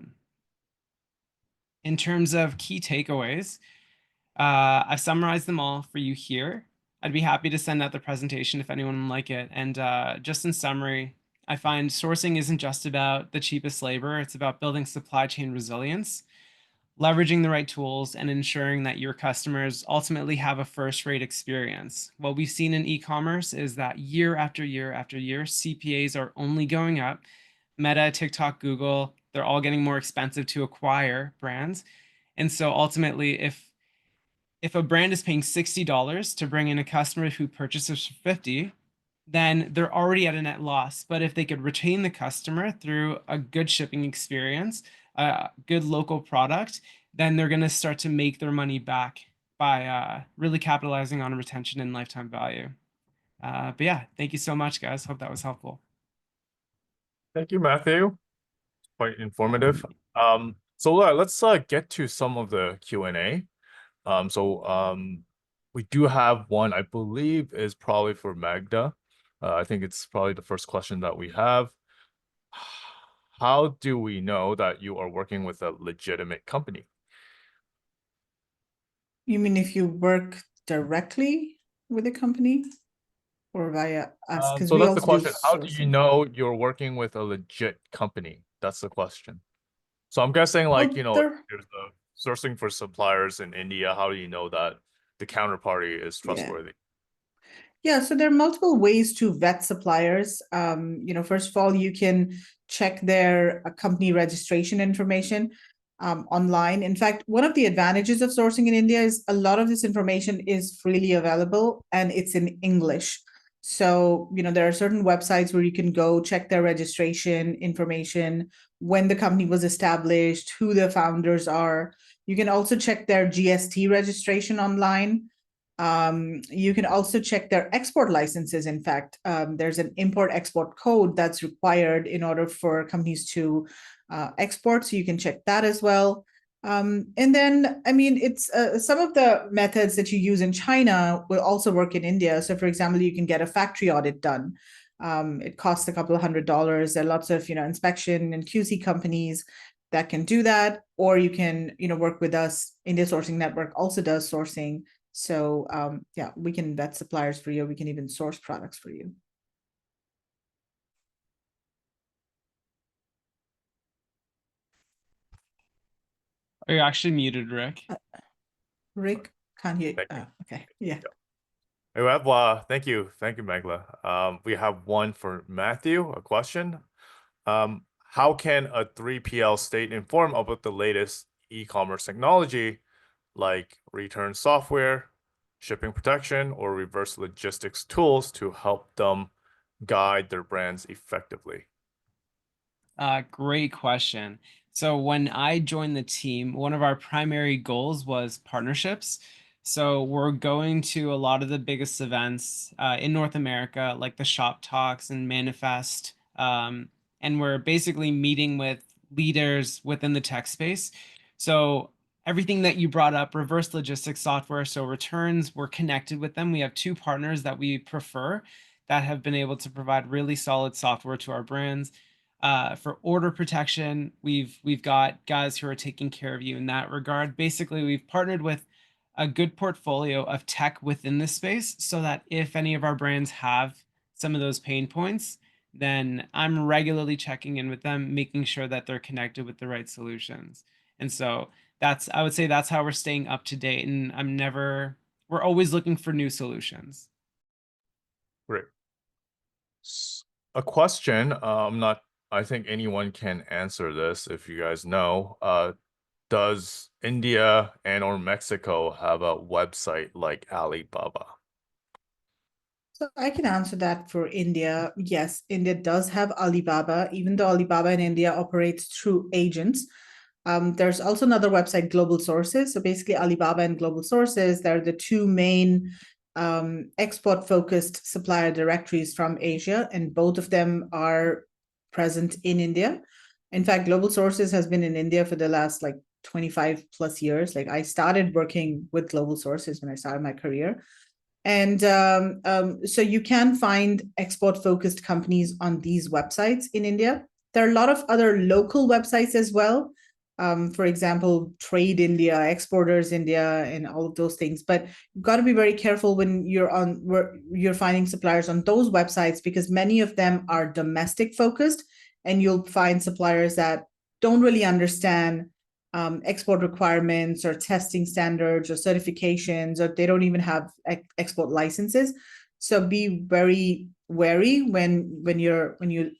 In terms of key takeaways, I've summarized them all for you here. I'd be happy to send out the presentation if anyone would like it. And just in summary, I find sourcing isn't just about the cheapest labor, it's about building supply chain resilience, leveraging the right tools, and ensuring that your customers ultimately have a first-rate experience. What we've seen in e-commerce is that year after year after year, CPAs are only going up. Meta, TikTok, Google, they're all getting more expensive to acquire brands. And so ultimately, if a brand is paying $60 to bring in a customer who purchases for $50, then they're already at a net loss. But if they could retain the customer through a good shipping experience, a good local product, then they're going to start to make their money back by really capitalizing on retention and lifetime value. But yeah, thank you so much, guys. Hope that was helpful. Thank you, Matthew. Quite informative. So let's get to some of the Q&A. We do have one, I believe, is probably for Meghla. I think it's probably the first question that we have. How do we know that you are working with a legitimate company? You mean if you work directly with a company or via us? Because So we that's the also do question. How do you sourcing. know you're working with a legit company? That's the question. So I'm guessing like, Well, there's the sourcing for suppliers in India. How do you know that the counterparty is trustworthy? Yeah, so there are multiple ways to vet suppliers. First of all, you can check their company registration information online. In fact, one of the advantages of sourcing in India is a lot of this information is freely available and it's in English. So, there are certain websites where you can go check their registration information, when the company was established, who the founders are. You can also check their GST registration online. You can also check their export licenses. In fact, there's an import-export code that's required in order for companies to export, so you can check that as well. And then, it's some of the methods that you use in China will also work in India. So, for example, you can get a factory audit done. It costs a couple of $100. There are lots of, inspection and QC companies that can do that, or you can, work with us. India Sourcing Network also does sourcing. So we can vet suppliers for you. We can even source products for you. Are you actually muted, Rick? Rick, can't hear. Thank you. Okay, yeah. We have, thank you, Meghla. We have one for Matthew, a question. How can a 3PL stay informed about the latest e-commerce technology like return software, shipping protection, or reverse logistics tools to help them guide their brands effectively? Great question. So when I joined the team, one of our primary goals was partnerships. So we're going to a lot of the biggest events in North America, like the Shop Talks and Manifest. And we're basically meeting with leaders within the tech space. So everything that you brought up, reverse logistics software, so returns, we're connected with them. We have two partners that we prefer that have been able to provide really solid software to our brands. For order protection, we've got guys who are taking care of you in that regard. Basically, we've partnered with a good portfolio of tech within this space so that if any of our brands have some of those pain points, then I'm regularly checking in with them, making sure that they're connected with the right solutions. And so I would say that's how we're staying up to date. And we're always looking for new solutions. Great. a question. I think anyone can answer this if you guys know. Does India and or Mexico have a website like Alibaba? So I can answer that for India. Yes, India does have Alibaba, even though Alibaba in India operates through agents. There's also another website, Global Sources. So basically, Alibaba and Global Sources, they're the two main export-focused supplier directories from Asia, and both of them are present in India. In fact, Global Sources has been in India for the last like 25 plus years. Like I started working with Global Sources when I started my career. And so you can find export-focused companies on these websites in India. There are a lot of other local websites as well. For example, Trade India, Exporters India, and all of those things. But you've got to be very careful when you're finding suppliers on those websites, because many of them are domestic focused, and you'll find suppliers that don't really understand export requirements or testing standards or certifications, or they don't even have export licenses. So be very wary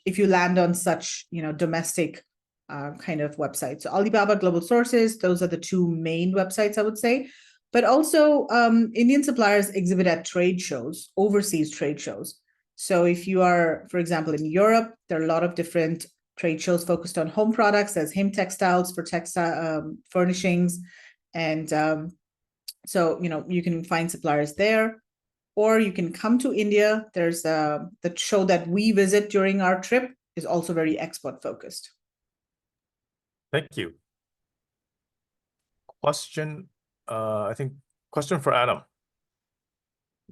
if you land on such domestic kind of websites. So Alibaba, Global Sources, those are the two main websites I would say. But also Indian suppliers exhibit at trade shows, overseas trade shows. So if you are, for example, in Europe, there are a lot of different trade shows focused on home products. There's Him Textiles for textile furnishings. And so, you can find suppliers there, or you can come to India. There's the show that we visit during our trip is also very export focused. Thank you. Question, I think question for Adam.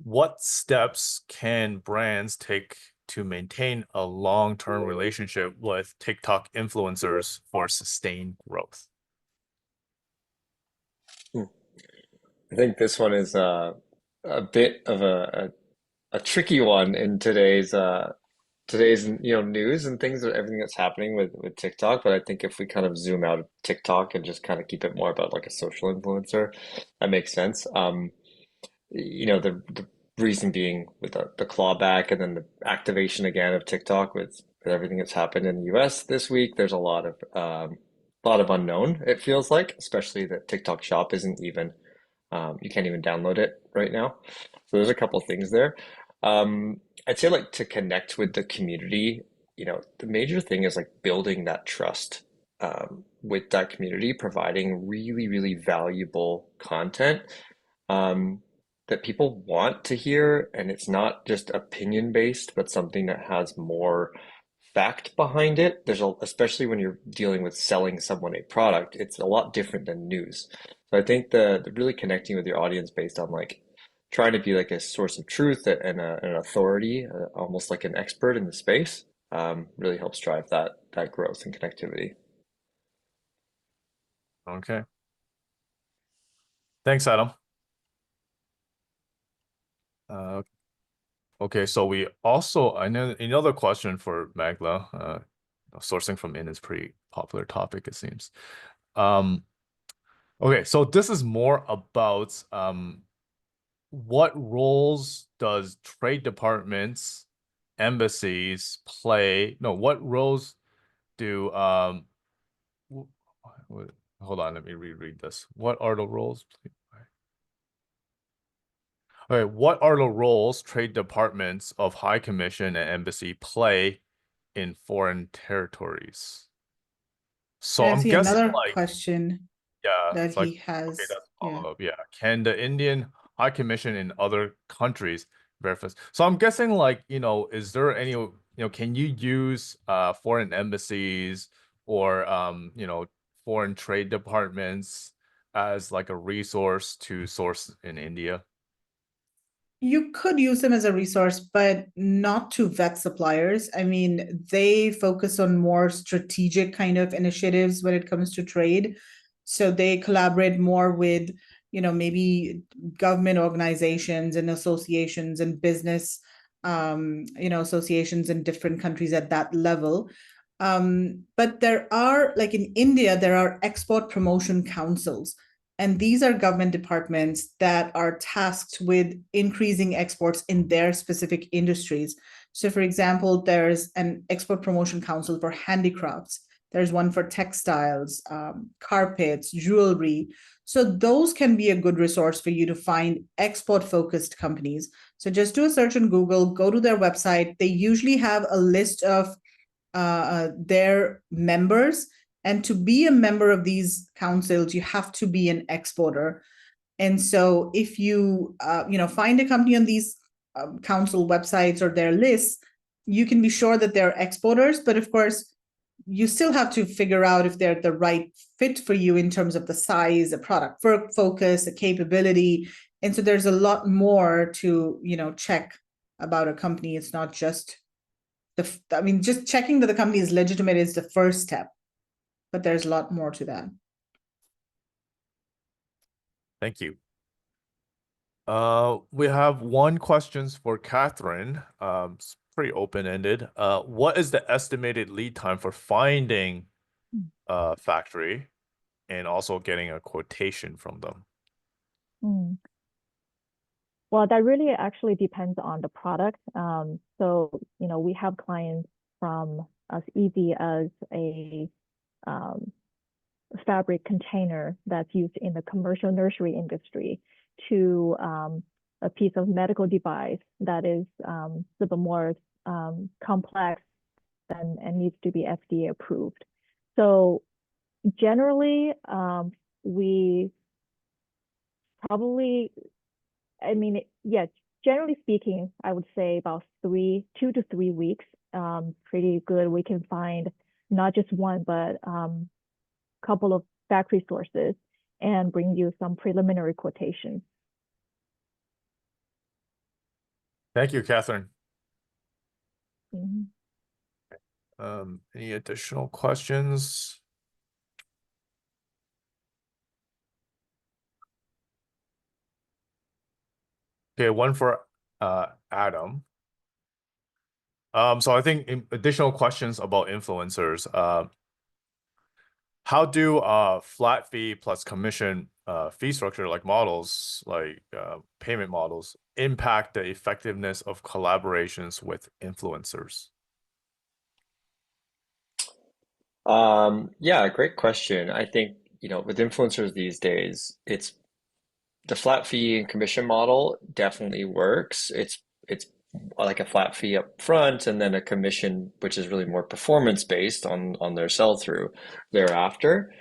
What steps can brands take to maintain a long-term relationship with TikTok influencers for sustained growth? I think this one is a bit of a tricky one in today's news and things, everything that's happening with TikTok. But I think if we kind of zoom out of TikTok and just kind of keep it more about like a social influencer, that makes sense. The reason being with the clawback and then the activation again of TikTok with everything that's happened in the US this week, there's a lot of unknown, it feels like, especially that TikTok Shop isn't even you can't even download it right now. So there's a couple things there. I'd say like to connect with the community, the major thing is like building that trust with that community, providing really, really valuable content that people want to hear, and it's not just opinion based, but something that has more fact behind it. Especially when you're dealing with selling someone a product, it's a lot different than news. So I think the really connecting with your audience based on like trying to be like a source of truth and an authority, almost like an expert in the space, really helps drive that growth and connectivity. Okay. Thanks, Adam. Okay, so we also, I know another question for Meghla. Sourcing from in is pretty popular topic, it seems. Okay, so this is more about what roles does trade departments, embassies play? No, what roles do hold on, let me reread this. What are the roles? Okay, what are the roles trade departments of High Commission and embassy play in foreign territories? So I'm guessing another like question that it's like, he has. okay, that's follow-up. Yeah. Can the Indian High Commission in other countries verify? So I'm guessing like, is there any, can you use foreign embassies or foreign trade departments as like a resource to source in India? You could use them as a resource, but not to vet suppliers. I mean, they focus on more strategic kind of initiatives when it comes to trade. So they collaborate more with, maybe government organizations and associations and business, associations in different countries at that level. But there are, like in India, there are export promotion councils. And these are government departments that are tasked with increasing exports in their specific industries. So for example, there's an export promotion council for handicrafts. There's one for textiles, carpets, jewelry. So those can be a good resource for you to find export-focused companies. So just do a search on Google, go to their website. They usually have a list of their members. And to be a member of these councils, you have to be an exporter. And so if you, find a company on these council websites or their lists, you can be sure that they're exporters. But of course, you still have to figure out if they're the right fit for you in terms of the size, the product focus, the capability. And so there's a lot more to, check about a company. It's not just just checking that the company is legitimate is the first step, but there's a lot more to that. Thank you. We have one questions for Katherine. It's pretty open-ended. What is the estimated lead time for finding a factory and also getting a quotation from them? Well, that really actually depends on the product. So, we have clients from as easy as a fabric container that's used in the commercial nursery industry to a piece of medical device that is a little more complex and needs to be FDA approved. So generally, we probably, generally speaking, I would say about 2 to 3 weeks, pretty good. We can find not just one, but couple of factory sources and bring you some preliminary quotations. Thank you, Katherine. Mm-hmm. Any additional questions? Okay, one for Adam. So I think additional questions about influencers. How do flat fee plus commission fee structure like models, like payment models, impact the effectiveness of collaborations with influencers? Yeah, great question. I think, with influencers these days, it's the flat fee and commission model definitely works. It's like a flat fee up front and then a commission, which is really more performance based on their sell through thereafter.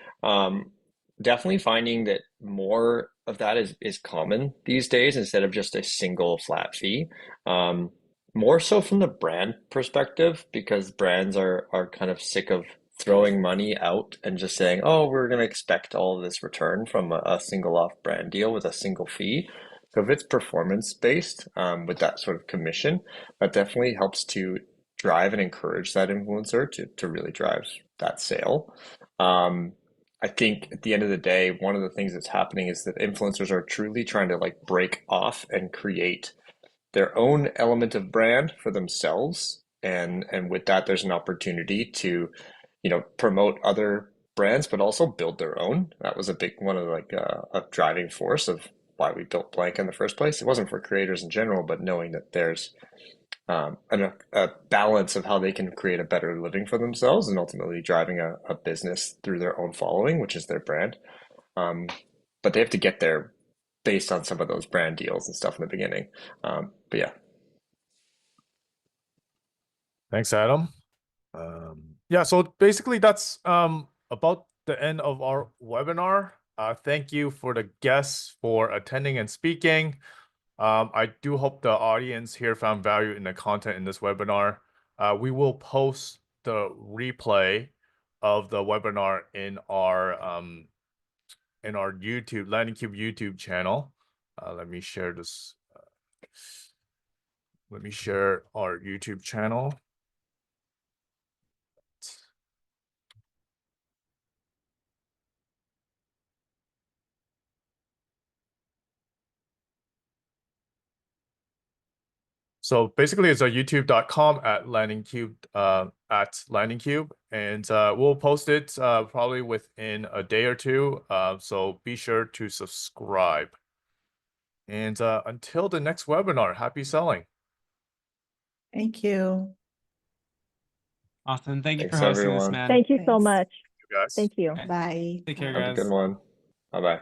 Definitely finding that more of that is common these days instead of just a single flat fee. More so from the brand perspective, because brands are kind of sick of throwing money out and just saying, oh, we're going to expect all of this return from a single off brand deal with a single fee. So if it's performance based with that sort of commission, that definitely helps to drive and encourage that influencer to really drive that sale. I think at the end of the day, one of the things that's happening is that influencers are truly trying to like break off and create their own element of brand for themselves. And with that, there's an opportunity to promote other brands, but also build their own. That was a big one of a driving force of why we built Blanka in the first place. It wasn't for creators in general, but knowing that there's a balance of how they can create a better living for themselves and ultimately driving a business through their own following, which is their brand. But they have to get there based on some of those brand deals and stuff in the beginning. But yeah. Thanks, Adam. Yeah, so basically that's about the end of our webinar. Thank you for the guests for attending and speaking. I do hope the audience here found value in the content in this webinar. We will post the replay of the webinar in our YouTube LandingCube YouTube channel. Let me share this. Let me share our YouTube channel. So basically it's a youtube.com at LandingCube and we'll post it probably within a day or two. So be sure to subscribe. And until the next webinar, happy selling. Thank you. Awesome. Thank you for Thanks, hosting this, everyone. man. Thank you so Thanks. much. You guys. Thank you. Okay. Bye. Take care, Have a guys. good one. Bye bye.